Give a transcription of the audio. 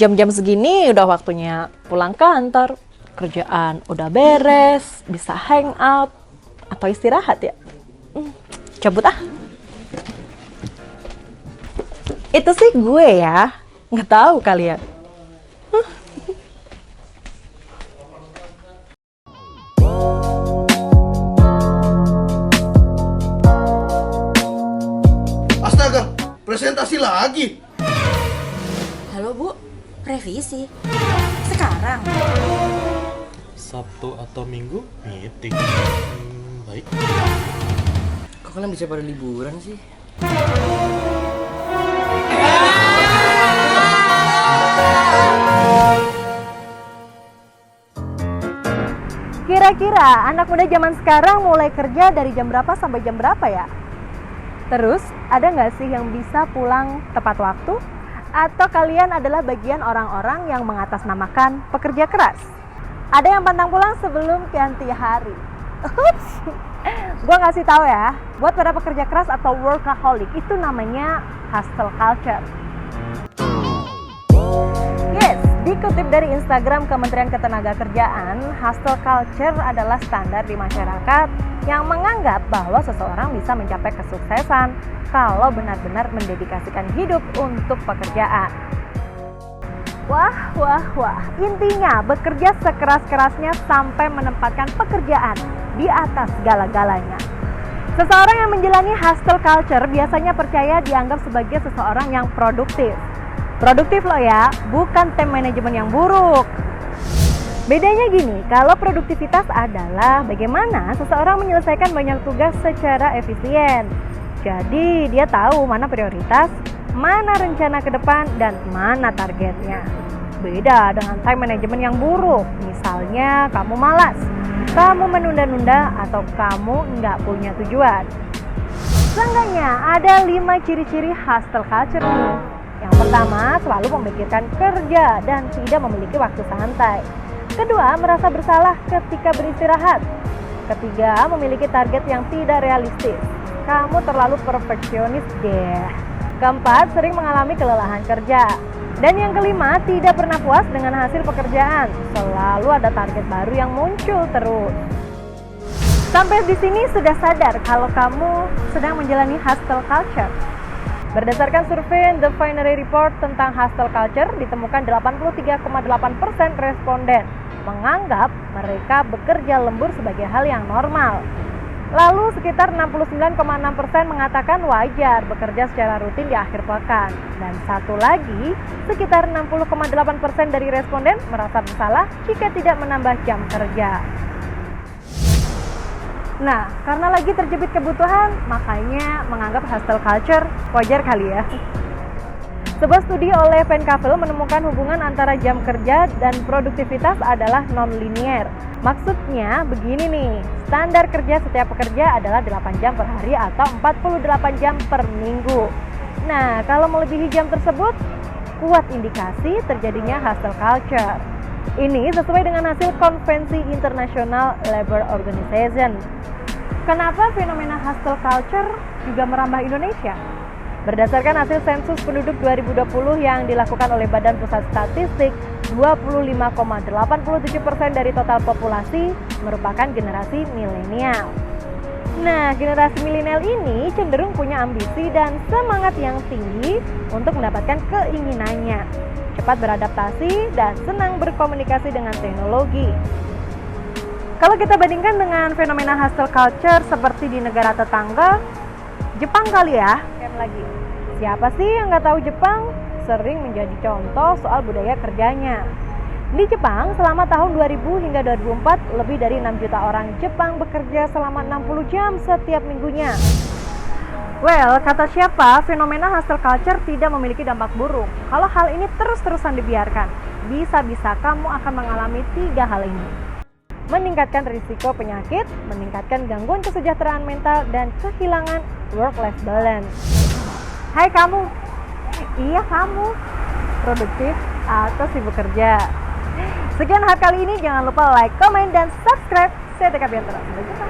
Jam-jam segini udah waktunya pulang kantor. Kerjaan udah beres, bisa hangout atau istirahat ya. Cabut ah. Itu sih gue ya, nggak tahu kalian. Astaga, presentasi lagi. Halo Bu, revisi? Sekarang? Sabtu atau Minggu meeting. Baik. Kok kalian bisa pada liburan sih? Kira-kira anak muda zaman sekarang mulai kerja dari jam berapa sampai jam berapa ya? Terus, ada nggak sih yang bisa pulang tepat waktu? Atau kalian adalah bagian orang-orang yang mengatasnamakan pekerja keras? Ada yang pantang pulang sebelum ganti hari. Ups, gue ngasih tahu ya, buat para pekerja keras atau workaholic itu namanya hustle culture. Yes, dikutip dari Instagram Kementerian Ketenagakerjaan, hustle culture adalah standar di masyarakat yang menganggap bahwa seseorang bisa mencapai kesuksesan kalau benar-benar mendedikasikan hidup untuk pekerjaan. Wah, intinya bekerja sekeras-kerasnya sampai menempatkan pekerjaan di atas segala-galanya. Seseorang yang menjalani hustle culture biasanya percaya dianggap sebagai seseorang yang produktif. Produktif loh ya, bukan time management yang buruk. Bedanya gini, kalau produktivitas adalah bagaimana seseorang menyelesaikan banyak tugas secara efisien. Jadi dia tahu mana prioritas, mana rencana ke depan, dan mana targetnya. Beda dengan time management yang buruk. Misalnya kamu malas, kamu menunda-nunda, atau kamu nggak punya tujuan. Seenggaknya ada 5 ciri-ciri hustle culture nih. Yang pertama, selalu memikirkan kerja dan tidak memiliki waktu santai. Kedua, merasa bersalah ketika beristirahat. Ketiga, memiliki target yang tidak realistis. Kamu terlalu perfeksionis deh. Keempat, sering mengalami kelelahan kerja. Dan yang kelima, tidak pernah puas dengan hasil pekerjaan. Selalu ada target baru yang muncul terus. Sampai di sini sudah sadar kalau kamu sedang menjalani hustle culture. Berdasarkan survei The Finery Report tentang hustle culture, ditemukan 83,8% responden menganggap mereka bekerja lembur sebagai hal yang normal. Lalu sekitar 69,6% mengatakan wajar bekerja secara rutin di akhir pekan. Dan satu lagi, sekitar 60,8% dari responden merasa bersalah jika tidak menambah jam kerja. Nah, karena lagi terjepit kebutuhan, makanya menganggap hustle culture wajar kali ya. Sebuah studi oleh Pencavel menemukan hubungan antara jam kerja dan produktivitas adalah non-linear. Maksudnya begini nih, standar kerja setiap pekerja adalah 8 jam per hari atau 48 jam per minggu. Nah, kalau melebihi jam tersebut, kuat indikasi terjadinya hustle culture. Ini sesuai dengan hasil Konvensi International Labour Organization. Kenapa fenomena hustle culture juga merambah Indonesia? Berdasarkan hasil sensus penduduk 2020 yang dilakukan oleh Badan Pusat Statistik, 25,87% dari total populasi merupakan generasi milenial. Nah, generasi milenial ini cenderung punya ambisi dan semangat yang tinggi untuk mendapatkan keinginannya, cepat beradaptasi, dan senang berkomunikasi dengan teknologi. Kalau kita bandingkan dengan fenomena hustle culture seperti di negara tetangga, Jepang kali ya. Lagi, siapa sih yang nggak tahu Jepang? Sering menjadi contoh soal budaya kerjanya. Di Jepang, selama tahun 2000 hingga 2004, lebih dari 6 juta orang Jepang bekerja selama 60 jam setiap minggunya. Well, kata siapa, fenomena hustle culture tidak memiliki dampak buruk. Kalau hal ini terus-terusan dibiarkan, bisa-bisa kamu akan mengalami 3 hal ini. Meningkatkan risiko penyakit, meningkatkan gangguan kesejahteraan mental, dan kehilangan work-life balance. Hai kamu, iya kamu, produktif atau sibuk kerja? Sekian hal kali ini, jangan lupa like, komen, dan subscribe. Saya TK Biantara. Sampai jumpa.